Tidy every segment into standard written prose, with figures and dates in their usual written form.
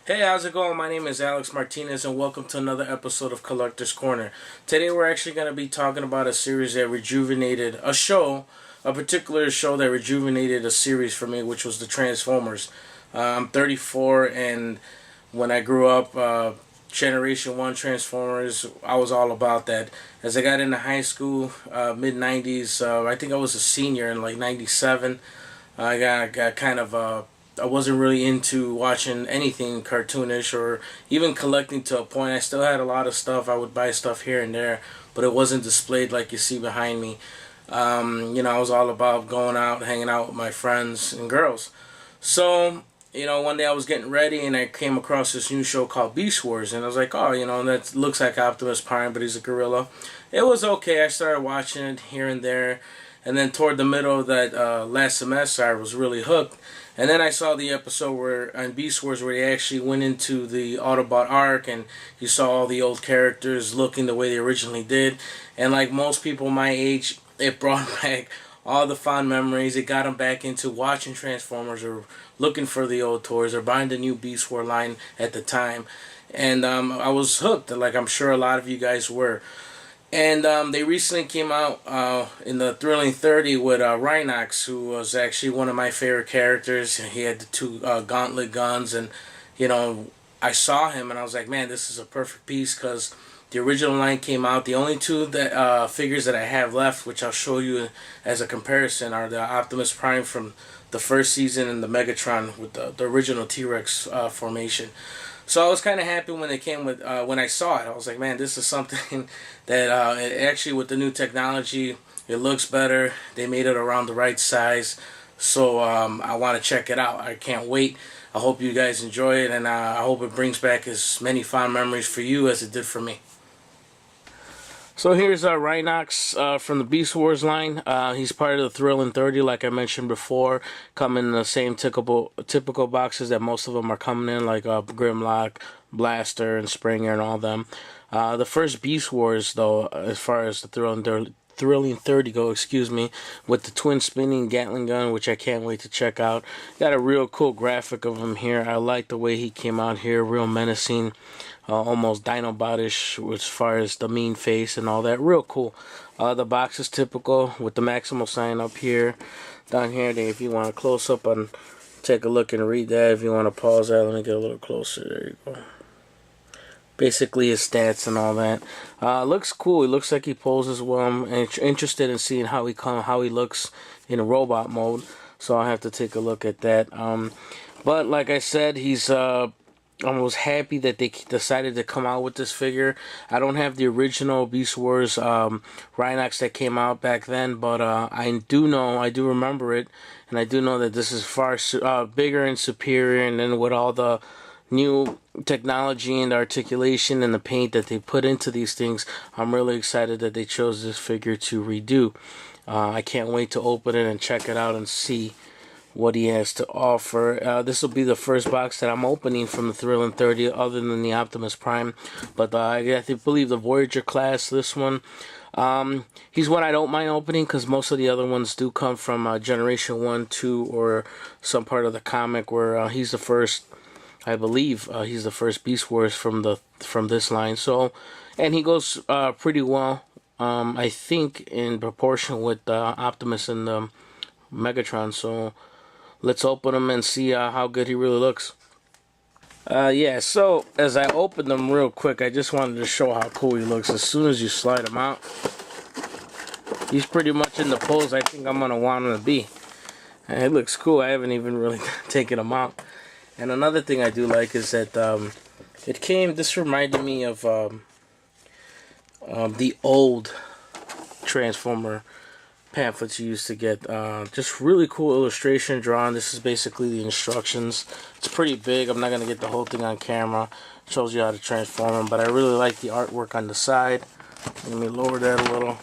Hey, how's it going? My name is Alex Martinez and welcome to another episode of Collector's Corner. Today we're actually going to be talking about a series that rejuvenated a particular show that rejuvenated a series for me, which was the Transformers. I'm 34 and when I grew up, Generation 1 Transformers, I was all about that. As I got into high school, mid-90s, I think I was a senior in like 97, got kind of I wasn't really into watching anything cartoonish or even collecting to a point. I still had a lot of stuff. I would buy stuff here and there, but it wasn't displayed like you see behind me. I was all about going out, hanging out with my friends and girls. So, one day I was getting ready and I came across this new show called Beast Wars, and I was like, oh, that looks like Optimus Prime, but he's a gorilla. It was okay. I started watching it here and there, and then toward the middle of that last semester, I was really hooked. And then I saw the episode where on Beast Wars where they actually went into the Autobot arc and you saw all the old characters looking the way they originally did. And like most people my age, it brought back all the fond memories. It got them back into watching Transformers or looking for the old toys or buying the new Beast War line at the time. And I was hooked, like I'm sure a lot of you guys were. And they recently came out in the Thrilling 30 with Rinox, who was actually one of my favorite characters. He had the two gauntlet guns, and I saw him and I was like, man, this is a perfect piece because the original line came out. The only two that figures that I have left, which I'll show you as a comparison, are the Optimus Prime from the first season and the Megatron with the original T-Rex formation. So I was kind of happy when they came with when I saw it. I was like, man, this is something that actually with the new technology, it looks better. They made it around the right size, so I want to check it out. I can't wait. I hope you guys enjoy it, and I hope it brings back as many fond memories for you as it did for me. So here's Rinox from the Beast Wars line. He's part of the Thrilling 30, like I mentioned before, coming in the same typical boxes that most of them are coming in, like Grimlock, Blaster, and Springer, and all them. The first Beast Wars, though, as far as the Thrilling 30 go, with the twin spinning Gatling gun, which I can't wait to check out. Got a real cool graphic of him here. I like the way he came out here, real menacing. Almost Dinobot-ish as far as the mean face and all that. Real cool. The box is typical with the Maximal sign up here. Down here, if you want to close up and take a look and read that. If you want to pause that, let me get a little closer. There you go. Basically his stats and all that. Looks cool. He looks like he poses well. I'm interested in seeing how he looks in robot mode. So I have to take a look at that. But like I said, he's I was happy that they decided to come out with this figure. I don't have the original Beast Wars Rhinox that came out back then, but I do remember it, and I do know that this is far bigger and superior, and then with all the new technology and the articulation and the paint that they put into these things, I'm really excited that they chose this figure to redo. I can't wait to open it and check it out and see what he has to offer. This will be the first box that I'm opening from the Thrilling 30 other than the Optimus Prime, but I believe the Voyager class, this one, he's one I don't mind opening because most of the other ones do come from Generation 1, 2, or some part of the comic where he's the first, I believe he's the first Beast Wars from this line. So, and he goes pretty well, I think, in proportion with Optimus and Megatron. So let's open him and see how good he really looks. Yeah, so as I open them real quick, I just wanted to show how cool he looks. As soon as you slide him out, he's pretty much in the pose I think I'm going to want him to be. And it looks cool. I haven't even really taken him out. And another thing I do like is that this reminded me of the old Transformer pamphlets you used to get. Just really cool illustration drawn. This is basically the instructions. It's pretty big. I'm not going to get the whole thing on camera. It shows you how to transform them, but I really like the artwork on the side. Let me lower that a little.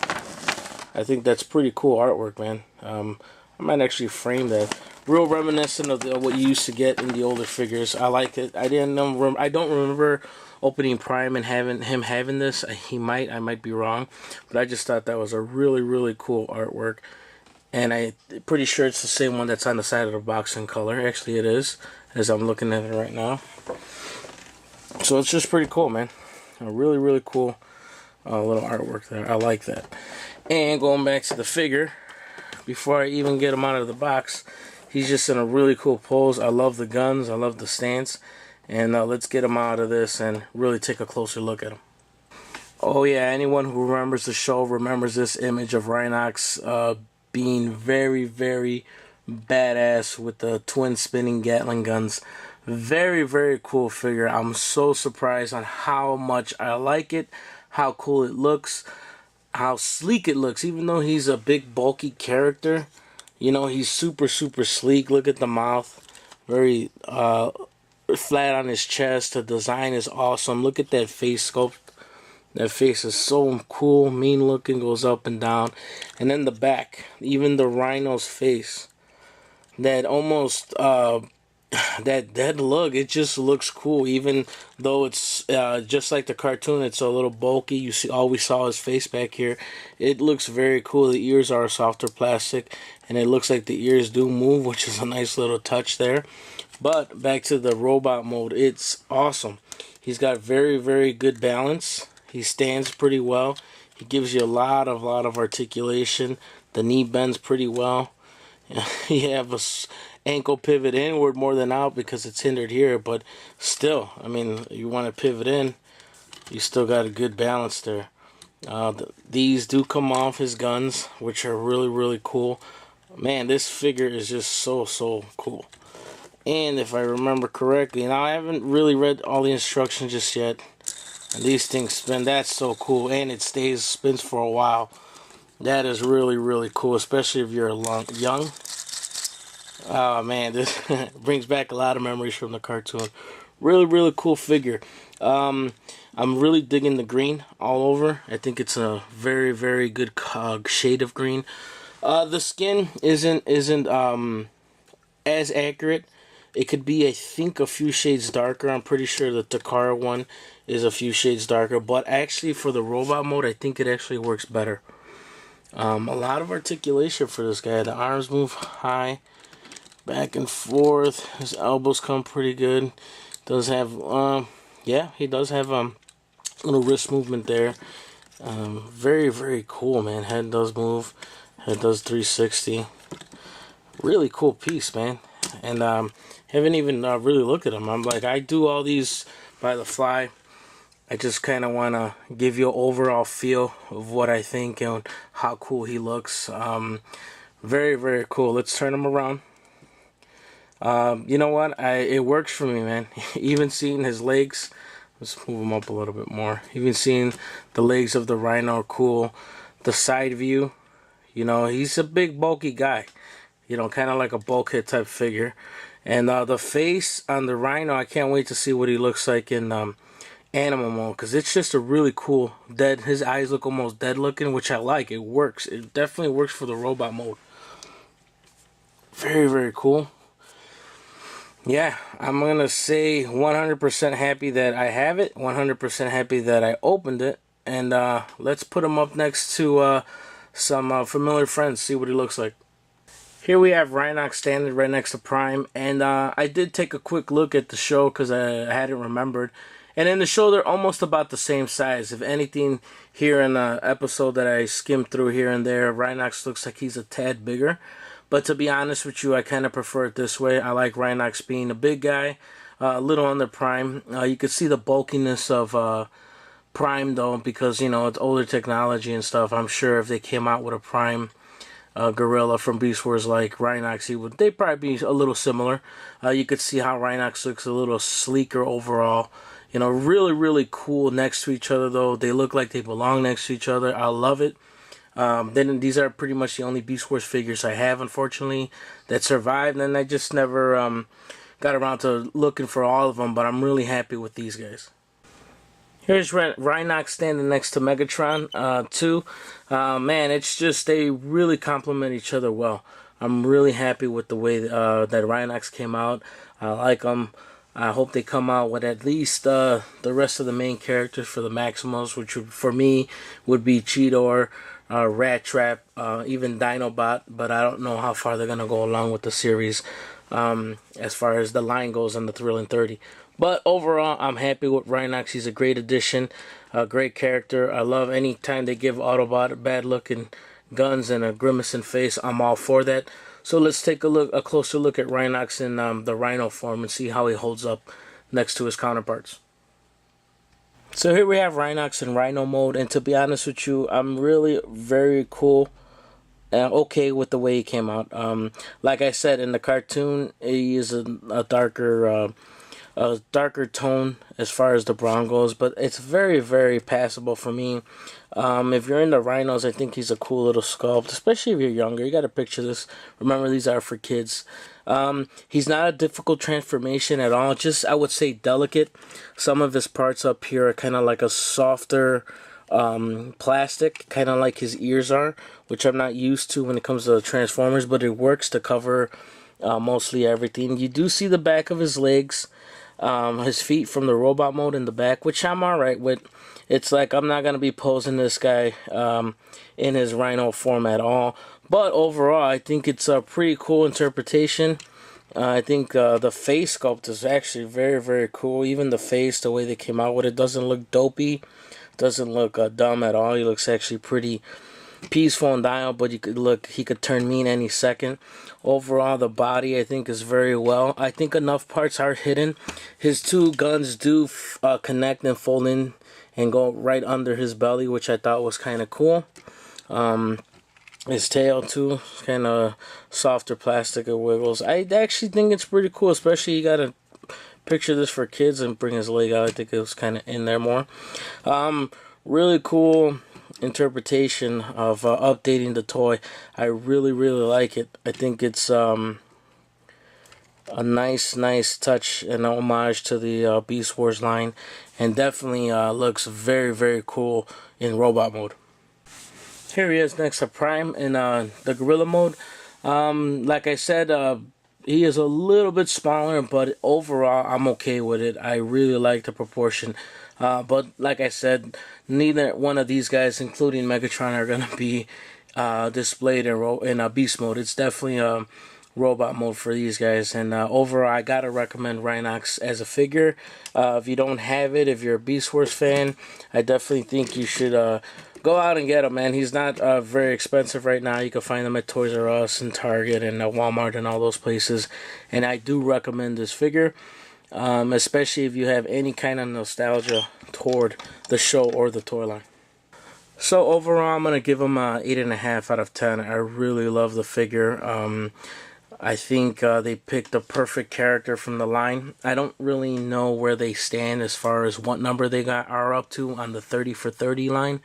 I think that's pretty cool artwork, man. I might actually frame that. Real reminiscent of what you used to get in the older figures. I like it. I don't remember opening Prime and having this. I might be wrong, but I just thought that was a really, really cool artwork. And I'm pretty sure it's the same one that's on the side of the box in color. Actually, it is, as I'm looking at it right now. So it's just pretty cool, man. A really, really cool little artwork there. I like that. And going back to the figure, before I even get him out of the box, he's just in a really cool pose. I love the guns. I love the stance. And let's get him out of this and really take a closer look at him. Oh yeah, anyone who remembers the show remembers this image of Rinox being very, very badass with the twin spinning Gatling guns. Very, very cool figure. I'm so surprised on how much I like it, how cool it looks, how sleek it looks. Even though he's a big, bulky character, you know, he's super, super sleek. Look at the mouth. Very flat on his chest. The design is awesome. Look at that face sculpt. That face is so cool, mean looking, goes up and down. And then the back, even the Rhino's face, that almost that look, it just looks cool. Even though it's just like the cartoon, it's a little bulky. You see, all we saw his face back here. It looks very cool. The ears are softer plastic, and it looks like the ears do move, which is a nice little touch there. But back to the robot mode, it's awesome. He's got very, very good balance. He stands pretty well. He gives you a lot of articulation. The knee bends pretty well. You have a ankle pivot inward more than out because it's hindered here, but still, I mean, you want to pivot in, you still got a good balance there. These do come off his guns, which are really, really cool. Man, this figure is just so, so cool. And if I remember correctly, now I haven't really read all the instructions just yet. And these things spin. That's so cool. And it spins for a while. That is really, really cool, especially if you're young. Oh man, this brings back a lot of memories from the cartoon. Really, really cool figure. I'm really digging the green all over. I think it's a very, very good shade of green. The skin isn't as accurate. It could be, I think, a few shades darker. I'm pretty sure the Takara one is a few shades darker. But actually, for the robot mode, I think it actually works better. A lot of articulation for this guy. The arms move high, back and forth. His elbows come pretty good. Does have, yeah, he does have little wrist movement there. Very, very cool, man. Head does move. Head does 360. Really cool piece, man. And haven't even really looked at him. I'm like, I do all these by the fly. I just kind of want to give you an overall feel of what I think and how cool he looks. Very, very cool. Let's turn him around. You know what? It works for me, man. Even seeing his legs. Let's move him up a little bit more. Even seeing the legs of the Rhino are cool. The side view. You know, he's a big, bulky guy. You know, kind of like a bulkhead type figure. And the face on the Rhino, I can't wait to see what he looks like in animal mode, because it's just a really cool dead. His eyes look almost dead looking, which I like. It works. It definitely works for the robot mode. Very, very cool. Yeah, I'm going to say 100% happy that I have it. 100% happy that I opened it. And let's put him up next to some familiar friends, see what he looks like. Here we have Rinox standing right next to Prime, and I did take a quick look at the show because I hadn't remembered. And in the show, they're almost about the same size. If anything, here in the episode that I skimmed through here and there, Rinox looks like he's a tad bigger. But to be honest with you, I kind of prefer it this way. I like Rinox being a big guy, a little under Prime. You can see the bulkiness of Prime, though, because, you know, it's older technology and stuff. I'm sure if they came out with a Prime gorilla from Beast Wars like Rinox, they'd probably be a little similar. You could see how Rinox looks a little sleeker overall. You know, really, really cool next to each other, though. They look like they belong next to each other. I love it. Then these are pretty much the only Beast Wars figures I have, unfortunately, that survived. And I just never got around to looking for all of them, but I'm really happy with these guys. Here's Rinox standing next to Megatron, too. Man, it's just, they really complement each other well. I'm really happy with the way that Rinox came out. I like them. I hope they come out with at least the rest of the main characters for the Maximals, which would, for me would be Cheetor, Rat Trap, even Dinobot, but I don't know how far they're going to go along with the series. as far as the line goes on the Thrilling 30. But overall, I'm happy with Rinox. He's a great addition, a great character. I love any time they give Autobot a bad looking guns and a grimacing face. I'm all for that. So let's take a closer look at Rinox in the Rhino form and see how he holds up next to his counterparts. So here we have Rinox in Rhino mode, and to be honest with you, I'm really very cool and okay with the way he came out. Like I said, in the cartoon, he is a darker tone as far as the brown goes, but it's very, very passable for me. If you're into rhinos, I think he's a cool little sculpt, especially if you're younger. You got to picture this. Remember, these are for kids. He's not a difficult transformation at all, just I would say delicate. Some of his parts up here are kind of like a softer plastic, kind of like his ears are, which I'm not used to when it comes to Transformers, but it works to cover mostly everything. You do see the back of his legs, his feet from the robot mode in the back, which I'm alright with. It's like I'm not going to be posing this guy in his Rhino form at all. But overall, I think it's a pretty cool interpretation. I think the face sculpt is actually very, very cool. Even the face, the way they came out with it, doesn't look dopey. Doesn't look dumb at all. He looks actually pretty peaceful and dialed, but he could turn mean any second. Overall, the body I think is very well. I think enough parts are hidden. His two guns do connect and fold in and go right under his belly, which I thought was kind of cool. His tail too, kind of softer plastic, it wiggles. I actually think it's pretty cool, especially you gotta picture this for kids and bring his leg out. I think it was kind of in there more. Really cool interpretation of updating the toy. I really, really like it. I think it's a nice touch and homage to the Beast Wars line, and definitely looks very, very cool in robot mode. Here he is next to Prime in the Gorilla mode. Like I said, he is a little bit smaller, but overall I'm okay with it. I really like the proportion. But like I said, neither one of these guys, including Megatron, are going to be displayed in Beast mode. It's definitely robot mode for these guys. And overall, I gotta recommend Rinox as a figure. If you don't have it, if you're a Beast Wars fan, I definitely think you should go out and get him, man. He's not very expensive right now. You can find them at Toys R Us and Target and Walmart and all those places. And I do recommend this figure, especially if you have any kind of nostalgia toward the show or the toy line. So overall, I'm going to give him a 8.5 out of 10. I really love the figure. I think they picked the perfect character from the line. I don't really know where they stand as far as what number they are up to on the 30 for 30 line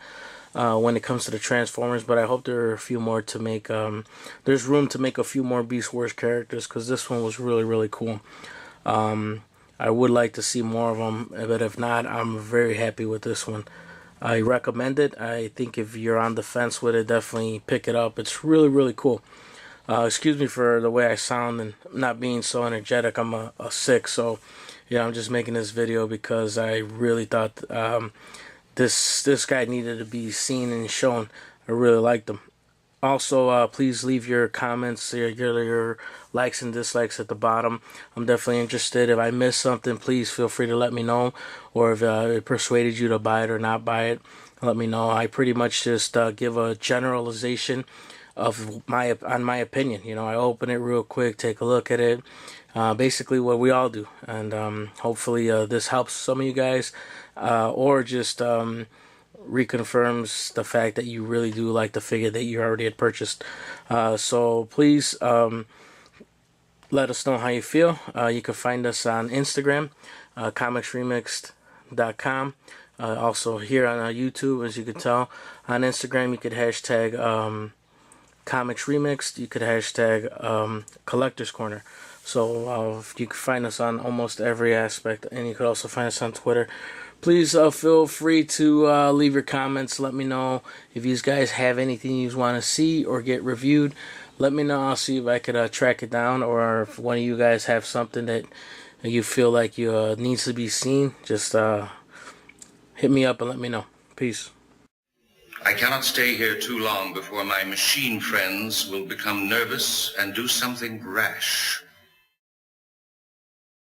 when it comes to the Transformers, but I hope there are a few more to make. There's room to make a few more Beast Wars characters, because this one was really, really cool. I would like to see more of them, but if not, I'm very happy with this one. I recommend it. I think if you're on the fence with it, definitely pick it up. It's really, really cool. Excuse me for the way I sound and not being so energetic. I'm a sick, so yeah, I'm just making this video because I really thought this guy needed to be seen and shown. I really liked him. Also, please leave your comments, your likes and dislikes at the bottom. I'm definitely interested. If I missed something, please feel free to let me know. Or if it persuaded you to buy it or not buy it, let me know. I pretty much just give a generalization of my opinion. You know, I open it real quick, take a look at it. Basically what we all do. And hopefully this helps some of you guys, or just reconfirms the fact that you really do like the figure that you already had purchased. So please let us know how you feel. You can find us on Instagram, comicsremixed.com. Also here on YouTube, as you can tell. On Instagram, you could hashtag Comics Remixed. You could hashtag Collector's Corner. So you can find us on almost every aspect, and you could also find us on Twitter. Please feel free to leave your comments. Let me know if you guys have anything you want to see or get reviewed. Let me know. I'll see if I could track it down, or if one of you guys have something that you feel like needs to be seen, just hit me up and let me know. Peace. I cannot stay here too long before my machine friends will become nervous and do something rash.